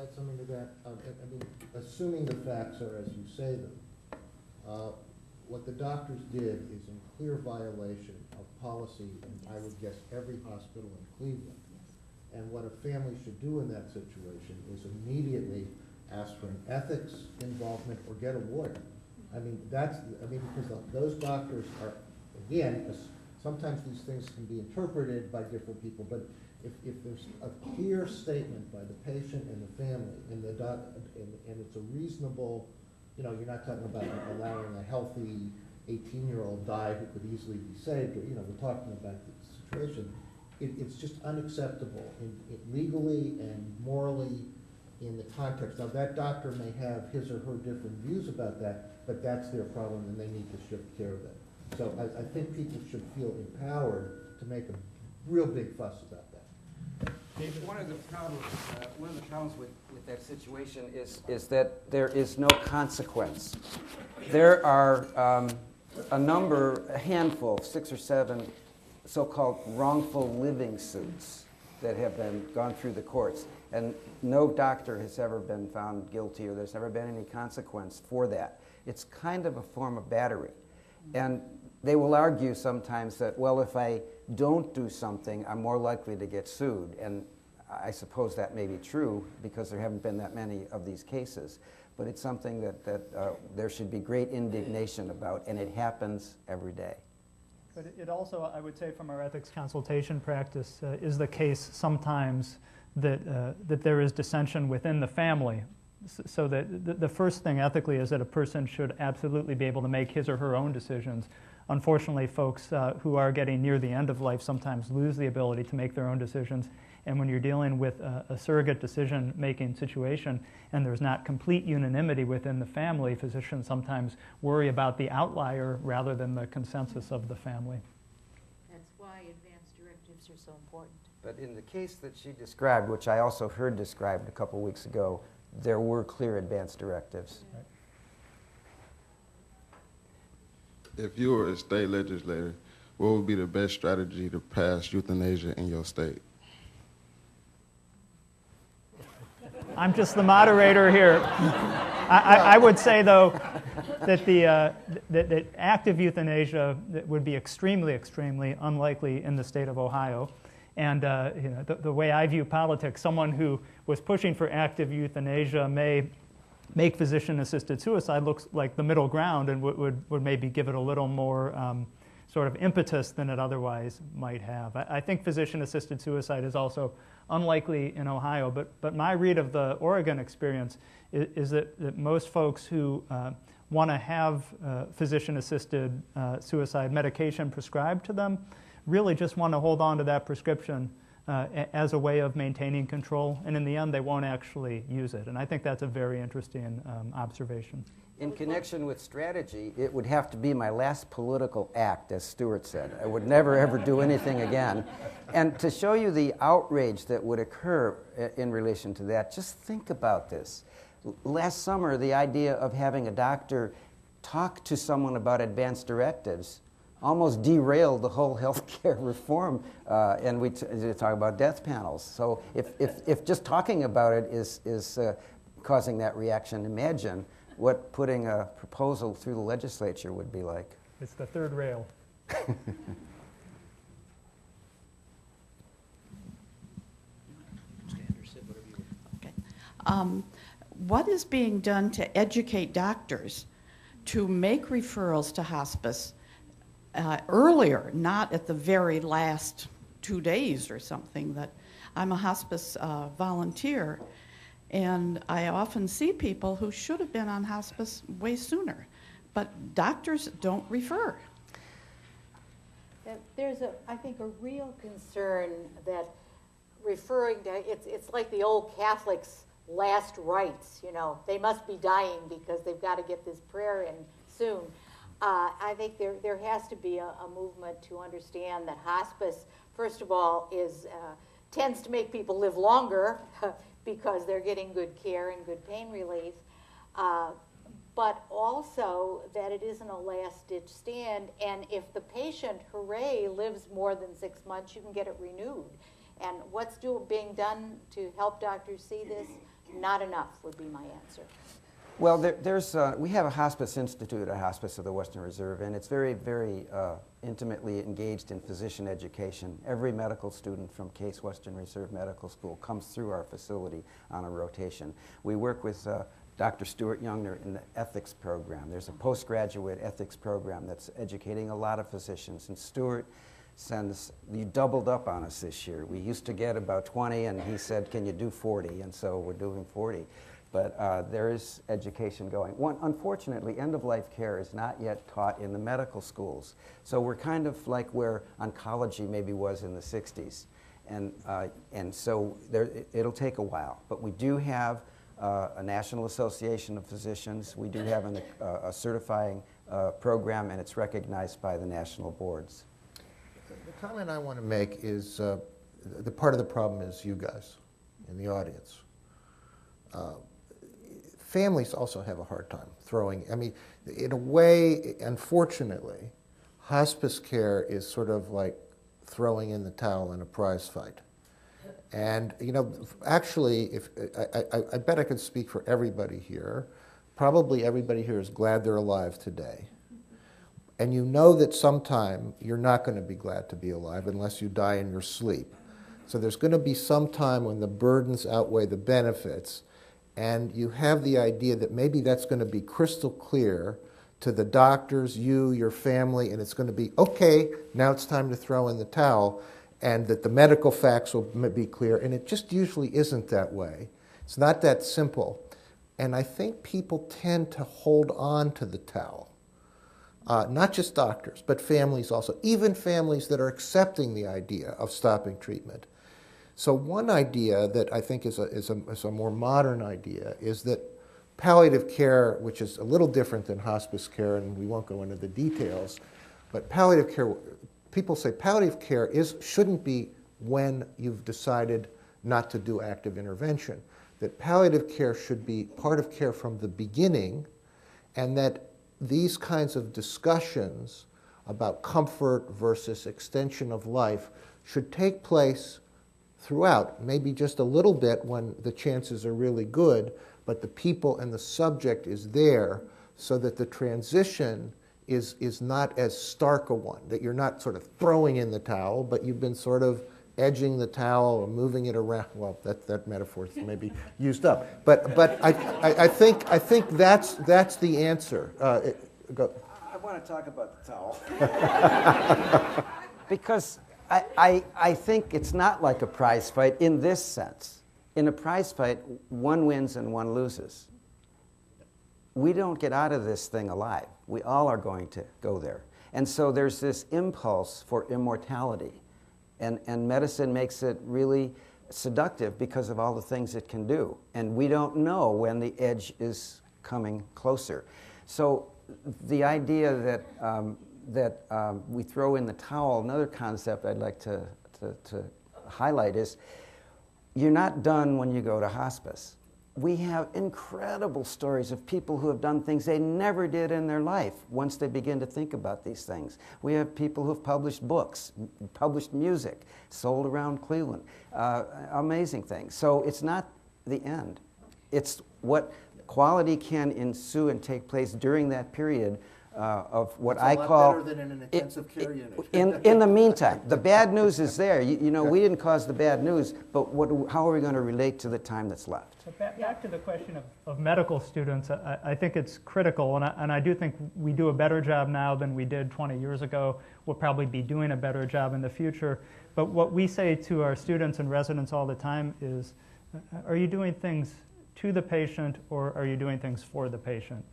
add something to that? I mean, assuming the facts are as you say them, what the doctors did is in clear violation of policy, and I would guess every hospital in Cleveland. And what a family should do in that situation is immediately ask for an ethics involvement or get a lawyer. I mean, because those doctors are, again, sometimes these things can be interpreted by different people, but if there's a clear statement by the patient and the family, and it's a reasonable, you're not talking about allowing a healthy 18-year-old die who could easily be saved, or, we're talking about the situation. It's just unacceptable legally and morally in the context. Now, that doctor may have his or her different views about that, but that's their problem, and they need to shift care of that. So I think people should feel empowered to make a real big fuss about that. One of the problems with that situation is that there is no consequence. There are a handful, 6 or 7, so-called wrongful living suits that have gone through the courts, and no doctor has ever been found guilty, or there's never been any consequence for that. It's kind of a form of battery, and they will argue sometimes that, well, if I don't do something, I'm more likely to get sued, and I suppose that may be true because there haven't been that many of these cases, but it's something that there should be great indignation about, and it happens every day. But it also, I would say, from our ethics consultation practice, is the case sometimes that there is dissension within the family. So that the first thing ethically is that a person should absolutely be able to make his or her own decisions. Unfortunately, folks who are getting near the end of life sometimes lose the ability to make their own decisions. And when you're dealing with a surrogate decision-making situation and there's not complete unanimity within the family, physicians sometimes worry about the outlier rather than the consensus of the family. That's why advance directives are so important. But in the case that she described, which I also heard described a couple weeks ago, there were clear advance directives. Right. If you were a state legislator, what would be the best strategy to pass euthanasia in your state? I'm just the moderator here. I would say, though, that that active euthanasia would be extremely, extremely unlikely in the state of Ohio. And the way I view politics, someone who was pushing for active euthanasia may make physician-assisted suicide looks like the middle ground and would maybe give it a little more sort of impetus than it otherwise might have. I think physician-assisted suicide is also unlikely in Ohio, but my read of the Oregon experience is that most folks who want to have physician-assisted suicide medication prescribed to them really just want to hold on to that prescription as a way of maintaining control, and in the end they won't actually use it. And I think that's a very interesting observation. In connection with strategy, it would have to be my last political act, as Stuart said. I would never, ever do anything again. And to show you the outrage that would occur in relation to that, just think about this. Last summer, the idea of having a doctor talk to someone about advance directives almost derailed the whole healthcare reform, and we talk about death panels. So if just talking about it is causing that reaction, imagine what putting a proposal through the legislature would be like. It's the third rail. Okay. What is being done to educate doctors to make referrals to hospice earlier, not at the very last 2 days or something? That I'm a hospice volunteer, and I often see people who should have been on hospice way sooner, but doctors don't refer. There's, I think, a real concern that referring to, it's like the old Catholics' last rites, they must be dying because they've got to get this prayer in soon. I think there has to be a movement to understand that hospice, first of all, tends to make people live longer because they're getting good care and good pain relief, but also that it isn't a last-ditch stand, and if the patient, hooray, lives more than 6 months, you can get it renewed. And what's being done to help doctors see this? Not enough would be my answer. Well, we have a hospice institute at Hospice of the Western Reserve, and it's very, very intimately engaged in physician education. Every medical student from Case Western Reserve Medical School comes through our facility on a rotation. We work with Dr. Stuart Youngner in the ethics program. There's a postgraduate ethics program that's educating a lot of physicians, and Stuart you doubled up on us this year. We used to get about 20, and he said, can you do 40? And so we're doing 40. But there is education going. Unfortunately, end-of-life care is not yet taught in the medical schools. So we're kind of like where oncology maybe was in the 60s. And so it'll take a while. But we do have a National Association of Physicians. We do have a certifying program, and it's recognized by the national boards. The comment I want to make is the part of the problem is you guys in the audience. Families also have a hard time I mean, in a way, unfortunately, hospice care is sort of like throwing in the towel in a prize fight. And, you know, actually, I bet I could speak for everybody here. Probably everybody here is glad they're alive today. And you know that sometime you're not going to be glad to be alive unless you die in your sleep. So there's going to be some time when the burdens outweigh the benefits. And you have the idea that maybe that's going to be crystal clear to the doctors, you, your family, and it's going to be, okay, now it's time to throw in the towel, and that the medical facts will be clear. And it just usually isn't that way. It's not that simple. And I think people tend to hold on to the towel. Not just doctors, but families also, even families that are accepting the idea of stopping treatment. So one idea that I think is a more modern idea is that palliative care, which is a little different than hospice care, and we won't go into the details, but palliative care, people say palliative care shouldn't be when you've decided not to do active intervention. That palliative care should be part of care from the beginning, and that these kinds of discussions about comfort versus extension of life should take place throughout, maybe just a little bit when the chances are really good, but the people and the subject is there so that the transition is not as stark a one, that you're not sort of throwing in the towel, but you've been sort of edging the towel or moving it around. Well, that metaphor is maybe used up. But I think that's the answer. Go. I want to talk about the towel. Because I think it's not like a prize fight in this sense. In a prize fight, one wins and one loses. We don't get out of this thing alive. We all are going to go there. And so there's this impulse for immortality. And medicine makes it really seductive because of all the things it can do. And we don't know when the edge is coming closer. So the idea that we throw in the towel, another concept I'd like to highlight is you're not done when you go to hospice. We have incredible stories of people who have done things they never did in their life once they begin to think about these things. We have people who have published books, published music, sold around Cleveland, amazing things. So it's not the end. It's what quality can ensue and take place during that period of what I call better than in an intensive care unit. In the meantime, the bad news is there. You know, we didn't cause the bad news, but how are we going to relate to the time that's left? So back to the question of medical students, I think it's critical, and I do think we do a better job now than we did 20 years ago. We'll probably be doing a better job in the future. But what we say to our students and residents all the time is, are you doing things to the patient or are you doing things for the patient?